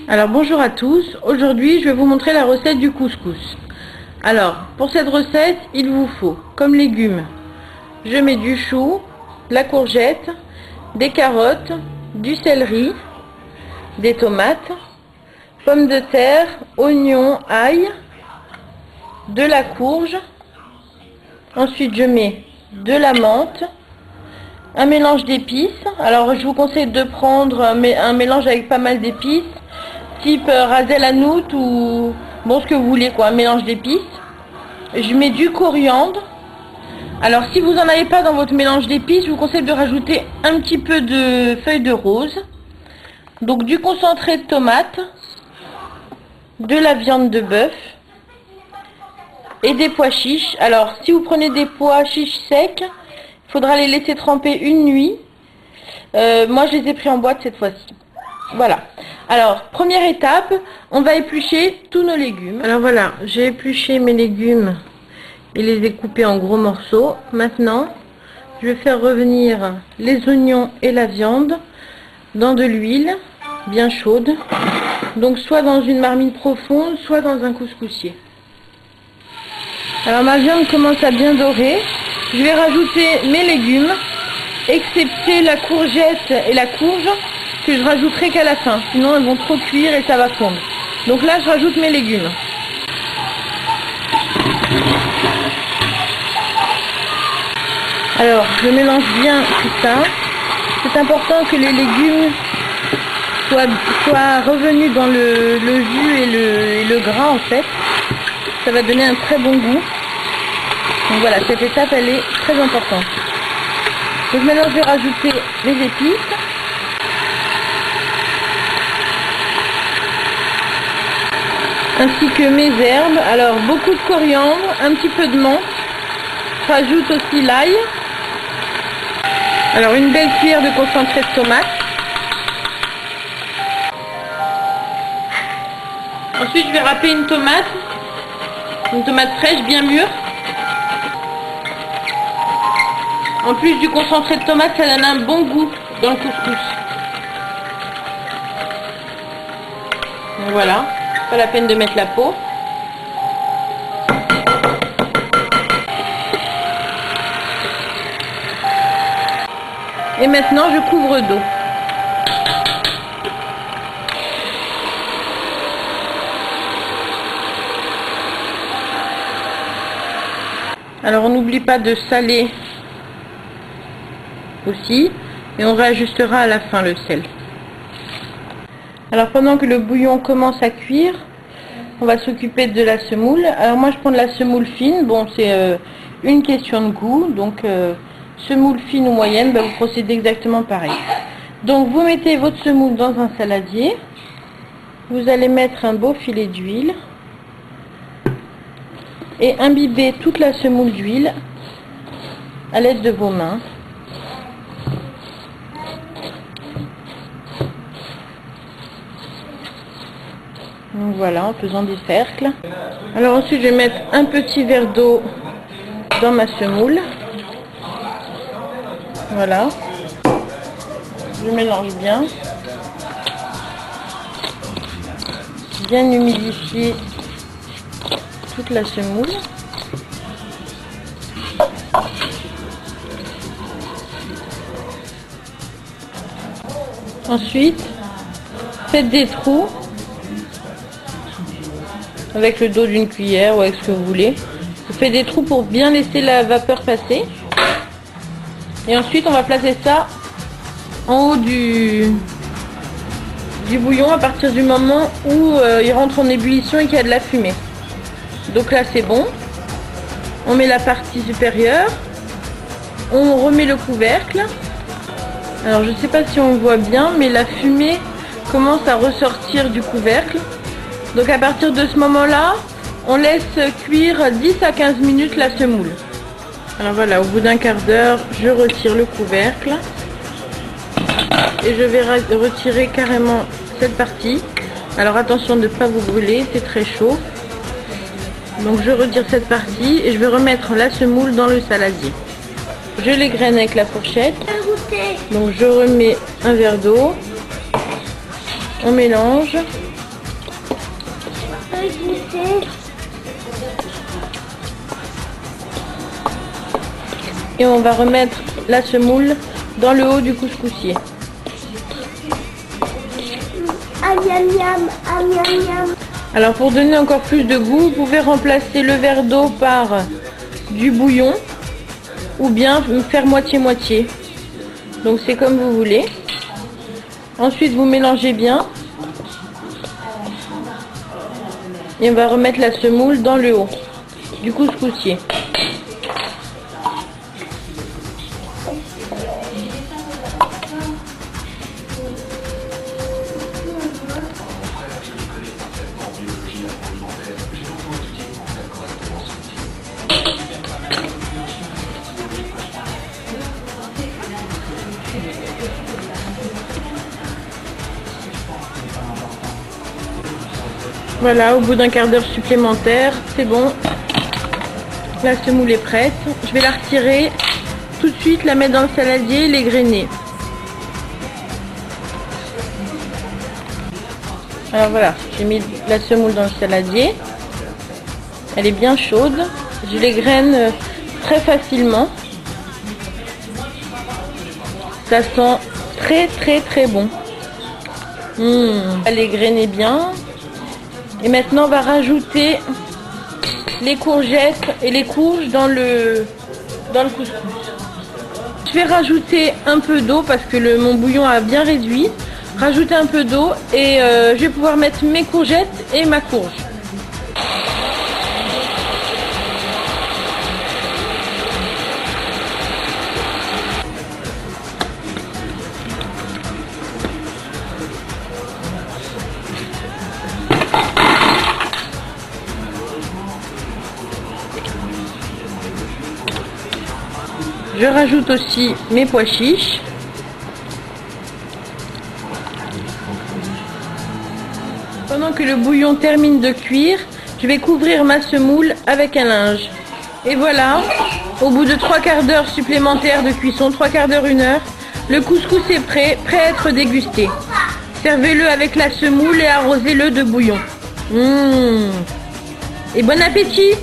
Alors bonjour à tous, aujourd'hui je vais vous montrer la recette du couscous. Alors pour cette recette il vous faut comme légumes, je mets du chou, de la courgette, des carottes, du céleri, des tomates, pommes de terre, oignons, ail, de la courge. Ensuite je mets de la menthe, un mélange d'épices. Alors je vous conseille de prendre un mélange avec pas mal d'épices, type ras el hanout ou bon ce que vous voulez quoi, un mélange d'épices. Je mets du coriandre. Alors si vous n'en avez pas dans votre mélange d'épices, je vous conseille de rajouter un petit peu de feuilles de rose. Donc du concentré de tomate, de la viande de bœuf et des pois chiches. Alors si vous prenez des pois chiches secs, il faudra les laisser tremper une nuit. Moi je les ai pris en boîte cette fois-ci. Voilà. Alors première étape, on va éplucher tous nos légumes. Alors voilà, j'ai épluché mes légumes et les ai coupés en gros morceaux. Maintenant je vais faire revenir les oignons et la viande dans de l'huile bien chaude, donc soit dans une marmite profonde, soit dans un couscoussier. Alors ma viande commence à bien dorer, je vais rajouter mes légumes, excepté la courgette et la courge, que je rajouterai qu'à la fin, sinon elles vont trop cuire et ça va fondre. Donc là je rajoute mes légumes. Alors je mélange bien tout ça. C'est important que les légumes soient revenus dans le jus et le gras en fait. Ça va donner un très bon goût. Donc voilà, cette étape elle est très importante. Donc maintenant je vais rajouter les épices. Ainsi que mes herbes. Alors beaucoup de coriandre, un petit peu de menthe. Je rajoute aussi l'ail. Alors une belle cuillère de concentré de tomate. Ensuite je vais râper une tomate fraîche bien mûre. En plus du concentré de tomate, ça donne un bon goût dans le couscous. Donc voilà, pas la peine de mettre la peau. Et maintenant je couvre d'eau. Alors on n'oublie pas de saler aussi et on réajustera à la fin le sel. Alors pendant que le bouillon commence à cuire, on va s'occuper de la semoule. Alors moi je prends de la semoule fine, bon c'est une question de goût, donc semoule fine ou moyenne, vous procédez exactement pareil. Donc vous mettez votre semoule dans un saladier, vous allez mettre un beau filet d'huile et imbiber toute la semoule d'huile à l'aide de vos mains. Donc voilà, en faisant des cercles. Alors ensuite je vais mettre un petit verre d'eau dans ma semoule. Voilà. Je mélange bien. Bien humidifier toute la semoule. Ensuite, faites des trous avec le dos d'une cuillère ou avec ce que vous voulez. Vous faites des trous pour bien laisser la vapeur passer. Et ensuite, on va placer ça en haut du bouillon à partir du moment où il rentre en ébullition et qu'il y a de la fumée. Donc là c'est bon, on met la partie supérieure, on remet le couvercle. Alors je ne sais pas si on voit bien, mais la fumée commence à ressortir du couvercle. Donc à partir de ce moment là, on laisse cuire 10 à 15 minutes la semoule. Alors voilà, au bout d'un quart d'heure, je retire le couvercle et je vais retirer carrément cette partie. Alors attention de ne pas vous brûler, c'est très chaud. Donc je retire cette partie et je vais remettre la semoule dans le saladier. Je l'égrène avec la fourchette. Donc je remets un verre d'eau. On mélange. goûter. Et on va remettre la semoule dans le haut du couscoussier. Alors pour donner encore plus de goût, vous pouvez remplacer le verre d'eau par du bouillon ou bien faire moitié-moitié. Donc c'est comme vous voulez. Ensuite vous mélangez bien. Et on va remettre la semoule dans le haut du couscoussier. Voilà, au bout d'un quart d'heure supplémentaire, c'est bon. La semoule est prête. Je vais la retirer tout de suite, la mettre dans le saladier et l'égrener. Alors voilà, j'ai mis la semoule dans le saladier. Elle est bien chaude. Je l'égrène très facilement. Ça sent très bon. Elle est grainée bien. Et maintenant on va rajouter les courgettes et les courges dans le couscous. Je vais rajouter un peu d'eau parce que mon bouillon a bien réduit. Rajouter un peu d'eau et je vais pouvoir mettre mes courgettes et ma courge. Je rajoute aussi mes pois chiches. Pendant que le bouillon termine de cuire, je vais couvrir ma semoule avec un linge. Et voilà, au bout de 3 quarts d'heure supplémentaires de cuisson, 3 quarts d'heure, 1 heure, le couscous est prêt à être dégusté. Servez-le avec la semoule et arrosez-le de bouillon. Et bon appétit!